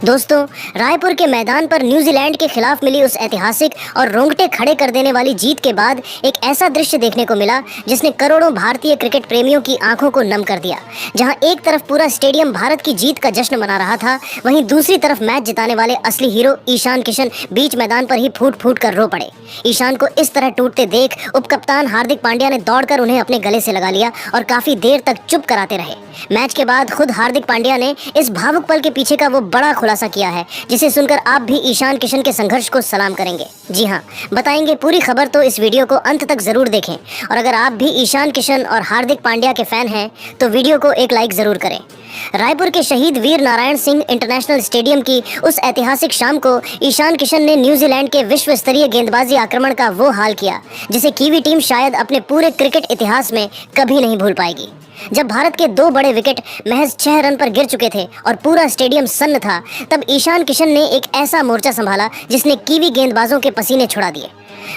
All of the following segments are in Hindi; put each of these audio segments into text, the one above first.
दोस्तों, रायपुर के मैदान पर न्यूजीलैंड के खिलाफ मिली उस ऐतिहासिक और रोंगटे खड़े कर देने वाली जीत के बाद एक ऐसा दृश्य देखने को मिला जिसने करोड़ों भारतीय क्रिकेट प्रेमियों की आंखों को नम कर दिया। जहां एक तरफ पूरा स्टेडियम भारत की जीत का जश्न मना रहा था, वहीं दूसरी तरफ मैच जिताने वाले असली हीरो ईशान किशन बीच मैदान पर ही फूट फूट कर रो पड़े। ईशान को इस तरह टूटते देख उपकप्तान हार्दिक पांड्या ने दौड़कर उन्हें अपने गले से लगा लिया और काफी देर तक चुप कराते रहे। मैच के बाद खुद हार्दिक पांड्या ने इस भावुक पल के पीछे का वो बड़ा खुलासा किया है, जिसे सुनकर आप भी ईशान किशन के संघर्ष को सलाम करेंगे। जी हाँ, बताएंगे पूरी खबर, तो इस वीडियो को अंत तक जरूर देखें। और अगर आप भी ईशान किशन और हार्दिक पांड्या के फैन हैं तो वीडियो को एक लाइक जरूर करें। रायपुर के शहीद वीर नारायण सिंह इंटरनेशनल स्टेडियम की उस ऐतिहासिक शाम को ईशान किशन ने न्यूजीलैंड के विश्व स्तरीय गेंदबाजी आक्रमण का वो हाल किया जिसे कीवी टीम शायद अपने पूरे क्रिकेट इतिहास में कभी नहीं भूल पाएगी। जब भारत के दो बड़े विकेट महज 6 रन पर गिर चुके थे और पूरा स्टेडियम सन्न था, तब ईशान किशन ने एक ऐसा मोर्चा संभाला जिसने कीवी गेंदबाजों के पसीने छुड़ा दिए।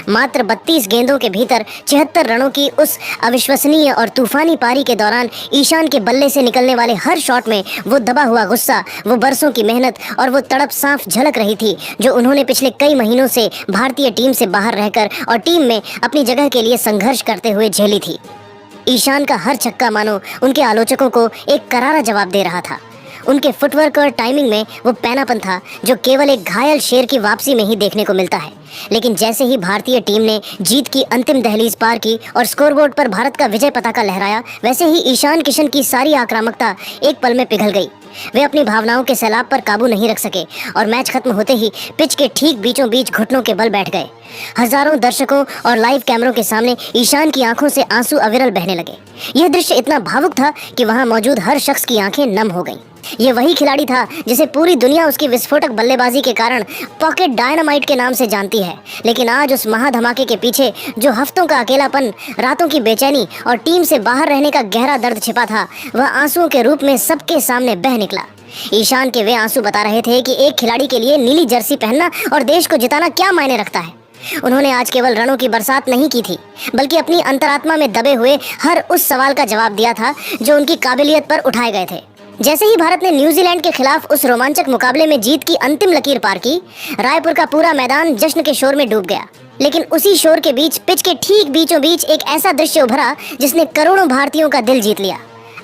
मात्र 32 गेंदों के भीतर 76 रनों की उस अविश्वसनीय और तूफानी पारी के दौरान ईशान के बल्ले से निकलने वाले हर शॉट में वो दबा हुआ गुस्सा, वो बरसों की मेहनत और वो तड़प साफ झलक रही थी जो उन्होंने पिछले कई महीनों से भारतीय टीम से बाहर रहकर और टीम में अपनी जगह के लिए संघर्ष करते हुए झेली थी। ईशान का हर छक्का मानो उनके आलोचकों को एक करारा जवाब दे रहा था। उनके फुटवर्क और टाइमिंग में वो पैनापन था जो केवल एक घायल शेर की वापसी में ही देखने को मिलता है। लेकिन जैसे ही भारतीय टीम ने जीत की अंतिम दहलीज पार की और स्कोरबोर्ड पर भारत का विजय पताका लहराया, वैसे ही ईशान किशन की सारी आक्रामकता एक पल में पिघल गई। वे अपनी भावनाओं के सैलाब पर काबू नहीं रख सके और मैच खत्म होते ही पिच के ठीक बीचों बीच घुटनों के बल बैठ गए। हजारों दर्शकों और लाइव कैमरों के सामने ईशान की आंखों से आंसू अविरल बहने लगे। यह दृश्य इतना भावुक था कि वहां मौजूद हर शख्स की आंखें नम हो गईं। ये वही खिलाड़ी था जिसे पूरी दुनिया उसकी विस्फोटक बल्लेबाजी के कारण पॉकेट डायनामाइट के नाम से जानती है। लेकिन आज उस महाधमाके के पीछे जो हफ्तों का अकेलापन, रातों की बेचैनी और टीम से बाहर रहने का गहरा दर्द छिपा था, वह आंसुओं के रूप में सबके सामने बह निकला। ईशान के वे आंसू बता रहे थे कि एक खिलाड़ी के लिए नीली जर्सी पहनना और देश को जिताना क्या मायने रखता है। उन्होंने आज केवल रनों की बरसात नहीं की थी, बल्कि अपनी अंतरात्मा में दबे हुए हर उस सवाल का जवाब दिया था जो उनकी काबिलियत पर उठाए गए थे। जैसे ही भारत ने न्यूजीलैंड के खिलाफ उस रोमांचक मुकाबले में जीत की अंतिम लकीर पार की, रायपुर का पूरा मैदान जश्न के शोर में डूब गया। लेकिन उसी शोर के बीच पिच के ठीक बीचों बीच एक ऐसा दृश्य उभरा जिसने करोड़ों भारतीयों का दिल जीत लिया।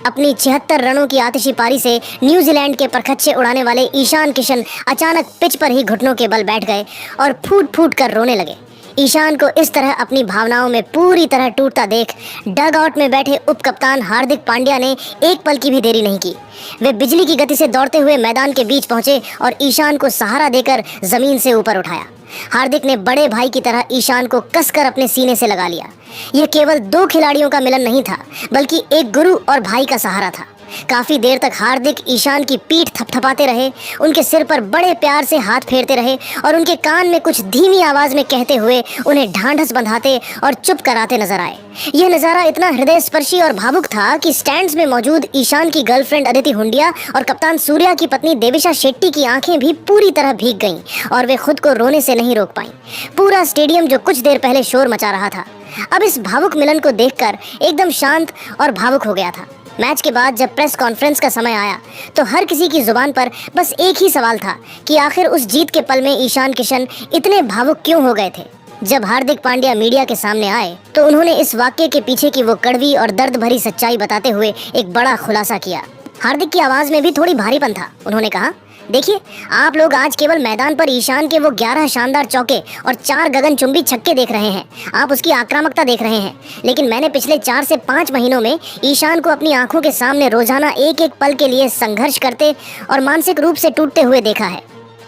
अपनी 76 रनों की आतिशी पारी से न्यूजीलैंड के परखच्चे उड़ाने वाले ईशान किशन अचानक पिच पर ही घुटनों के बल बैठ गए और फूट फूट कर रोने लगे। ईशान को इस तरह अपनी भावनाओं में पूरी तरह टूटता देख डग आउट में बैठे उपकप्तान हार्दिक पांड्या ने एक पल की भी देरी नहीं की। वे बिजली की गति से दौड़ते हुए मैदान के बीच पहुंचे और ईशान को सहारा देकर जमीन से ऊपर उठाया। हार्दिक ने बड़े भाई की तरह ईशान को कसकर अपने सीने से लगा लिया। यह केवल दो खिलाड़ियों का मिलन नहीं था, बल्कि एक गुरु और भाई का सहारा था। काफी देर तक हार्दिक ईशान की पीठ थपथपाते रहे, उनके सिर पर बड़े प्यार से हाथ फेरते रहे और उनके कान में कुछ धीमी आवाज में कहते हुए उन्हें ढांढस बंधाते और चुप कराते नजर आए। यह नजारा इतना हृदय स्पर्शी और भावुक था कि स्टैंड्स में मौजूद ईशान की गर्लफ्रेंड अदिति हुंडिया और कप्तान सूर्या की पत्नी देविशा शेट्टी की आंखें भी पूरी तरह भीग गईं और वे खुद को रोने से नहीं रोक पाईं। पूरा स्टेडियम जो कुछ देर पहले शोर मचा रहा था, अब इस भावुक मिलन को देखकर एकदम शांत और भावुक हो गया था। मैच के बाद जब प्रेस कॉन्फ्रेंस का समय आया तो हर किसी की जुबान पर बस एक ही सवाल था कि आखिर उस जीत के पल में ईशान किशन इतने भावुक क्यों हो गए थे। जब हार्दिक पांड्या मीडिया के सामने आए तो उन्होंने इस वाक्य के पीछे की वो कड़वी और दर्द भरी सच्चाई बताते हुए एक बड़ा खुलासा किया। हार्दिक की आवाज में भी थोड़ी भारीपन था। उन्होंने कहा, देखिए, आप लोग आज केवल मैदान पर ईशान के वो 11 शानदार चौके और 4 गगनचुंबी छक्के देख रहे हैं, आप उसकी आक्रामकता देख रहे हैं। लेकिन मैंने पिछले 4 से 5 महीनों में ईशान को अपनी आंखों के सामने रोजाना एक एक पल के लिए संघर्ष करते और मानसिक रूप से टूटते हुए देखा है।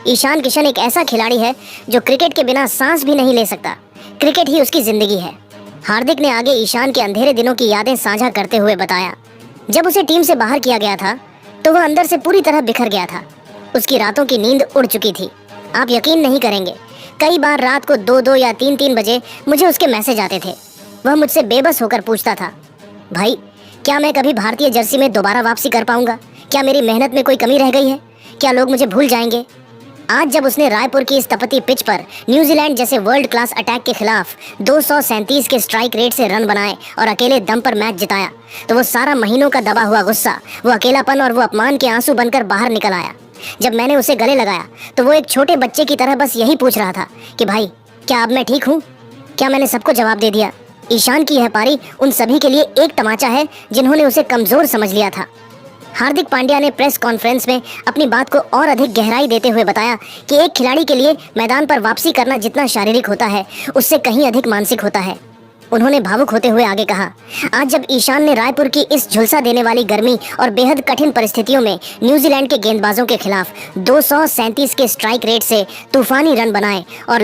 ईशान किशन एक ऐसा खिलाड़ी है जो क्रिकेट के बिना सांस भी नहीं ले सकता। क्रिकेट ही उसकी जिंदगी है। हार्दिक ने आगे ईशान के अंधेरे दिनों की यादें साझा करते हुए बताया, जब उसे टीम से बाहर किया गया था तो वह अंदर से पूरी तरह बिखर गया था। उसकी रातों की नींद उड़ चुकी थी। आप यकीन नहीं करेंगे, कई बार रात को 2-2 या 3-3 बजे मुझे उसके मैसेज आते थे। वह मुझसे बेबस होकर पूछता था, भाई, क्या मैं कभी भारतीय जर्सी में दोबारा वापसी कर पाऊंगा? क्या मेरी मेहनत में कोई कमी रह गई है? क्या लोग मुझे भूल जाएंगे? आज जब उसने रायपुर की इस तपती पिच पर न्यूजीलैंड जैसे वर्ल्ड क्लास अटैक के खिलाफ 237 के स्ट्राइक रेट से रन बनाए और अकेले दम पर मैच जिताया, तो वो सारा महीनों का दबा हुआ गुस्सा, वो अकेलापन और वो अपमान के आंसू बनकर बाहर निकल आया। जब मैंने उसे गले लगाया तो वो एक छोटे बच्चे की तरह बस यही पूछ रहा था कि भाई, क्या अब मैं ठीक हूँ? क्या मैंने सबको जवाब दे दिया? ईशान की यह पारी उन सभी के लिए एक तमाचा है जिन्होंने उसे कमजोर समझ लिया था। हार्दिक पांड्या ने प्रेस कॉन्फ्रेंस में अपनी बात को और अधिक गहराई देते हुए बताया कि एक खिलाड़ी के लिए मैदान पर वापसी करना जितना शारीरिक होता है, उससे कहीं अधिक मानसिक होता है। उन्होंने भावुक होते हुए आगे कहा, आज जब ईशान ने रायपुर की इस झुलसा देने वाली गर्मी और बेहद कठिन परिस्थितियों में न्यूजीलैंड के गेंदबाजों के खिलाफ 237 के स्ट्राइक रेट से तूफानी रन बनाए और